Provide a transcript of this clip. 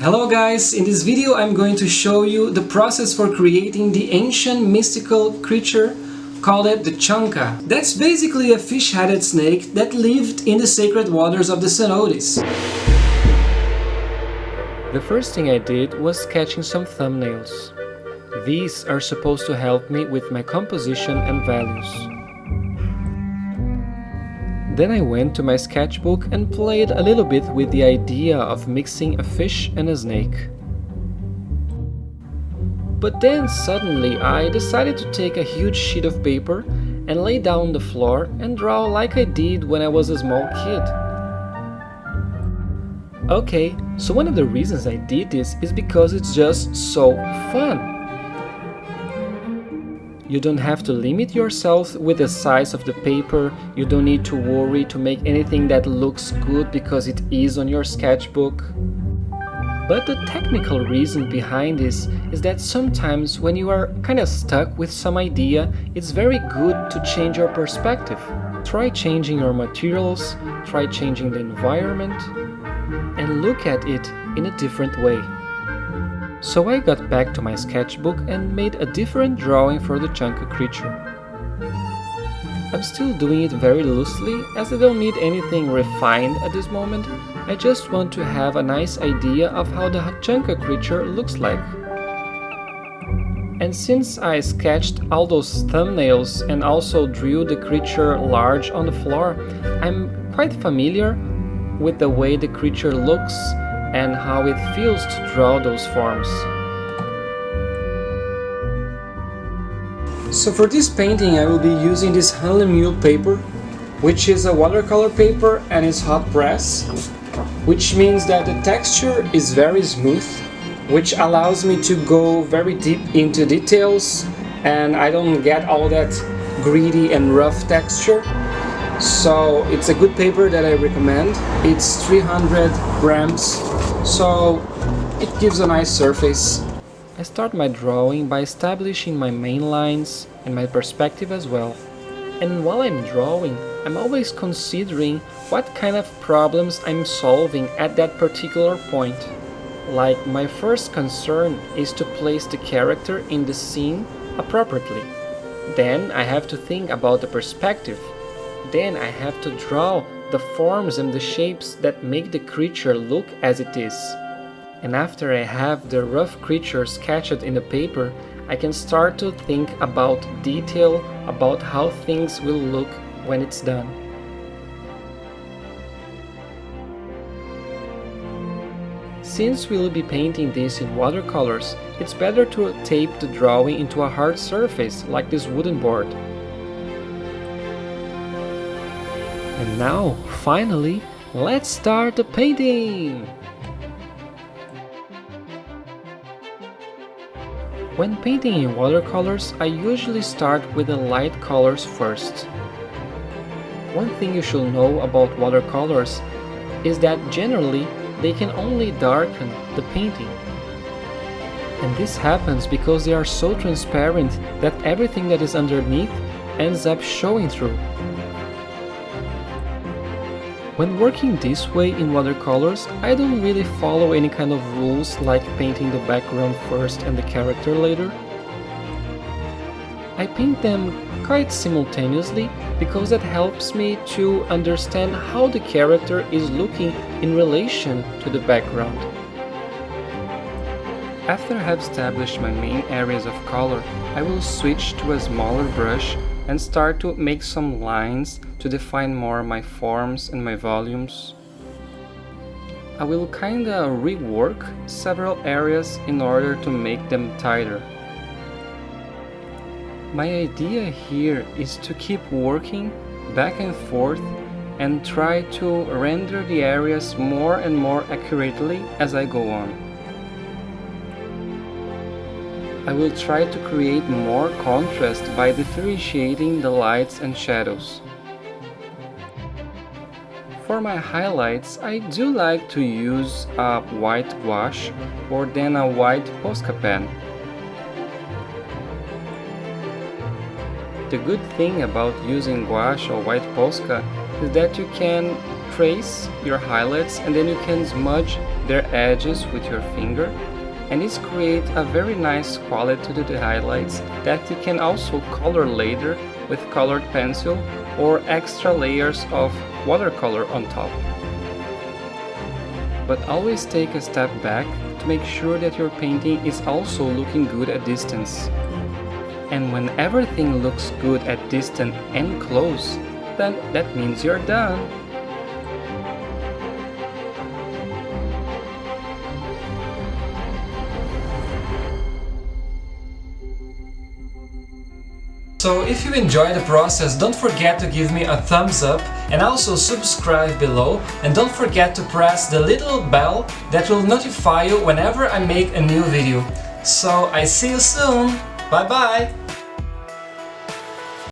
Hello guys, in this video I'm going to show you the process for creating the ancient mystical creature called the Chanka. That's basically a fish-headed snake that lived in the sacred waters of the cenotes. The first thing I did was sketching some thumbnails. These are supposed to help me with my composition and values. Then I went to my sketchbook and played a little bit with the idea of mixing a fish and a snake. But then suddenly I decided to take a huge sheet of paper and lay down on the floor and draw like I did when I was a small kid. Okay, so one of the reasons I did this is because it's just so fun. You don't have to limit yourself with the size of the paper, you don't need to worry to make anything that looks good because it is on your sketchbook. But the technical reason behind this is that sometimes when you are kind of stuck with some idea, it's very good to change your perspective. Try changing your materials, try changing the environment, and look at it in a different way. So I got back to my sketchbook and made a different drawing for the chunky creature. I'm still doing it very loosely as I don't need anything refined at this moment. I just want to have a nice idea of how the chunky creature looks like. And since I sketched all those thumbnails and also drew the creature large on the floor, I'm quite familiar with the way the creature looks and how it feels to draw those forms. So for this painting I will be using this Hanle Mule paper, which is a watercolor paper and is hot press, which means that the texture is very smooth, which allows me to go very deep into details and I don't get all that gritty and rough texture. So it's a good paper that I recommend. It's 300 grams, so it gives a nice surface. I start my drawing by establishing my main lines and my perspective as well. And while I'm drawing, I'm always considering what kind of problems I'm solving at that particular point. Like, my first concern is to place the character in the scene appropriately. Then I have to think about the perspective. Then I have to draw the forms and the shapes that make the creature look as it is. And after I have the rough creature sketched in the paper, I can start to think about detail, about how things will look when it's done. Since we'll be painting this in watercolors, it's better to tape the drawing into a hard surface like this wooden board. And now, finally, let's start the painting! When painting in watercolors, I usually start with the light colors first. One thing you should know about watercolors is that generally they can only darken the painting. And this happens because they are so transparent that everything that is underneath ends up showing through. When working this way in watercolors, I don't really follow any kind of rules like painting the background first and the character later. I paint them quite simultaneously because that helps me to understand how the character is looking in relation to the background. After I have established my main areas of color, I will switch to a smaller brush and start to make some lines to define more my forms and my volumes. I will kinda rework several areas in order to make them tighter. My idea here is to keep working back and forth and try to render the areas more and more accurately as I go on. I will try to create more contrast by differentiating the lights and shadows. For my highlights, I do like to use a white gouache or then a white Posca pen. The good thing about using gouache or white Posca is that you can trace your highlights and then you can smudge their edges with your finger, and this creates a very nice quality to the highlights that you can also color later with colored pencil or extra layers of watercolor on top. But always take a step back to make sure that your painting is also looking good at distance. And when everything looks good at distance and close, then that means you're done. So if you enjoy the process, don't forget to give me a thumbs up and also subscribe below, and don't forget to press the little bell that will notify you whenever I make a new video. So I see you soon. Bye bye!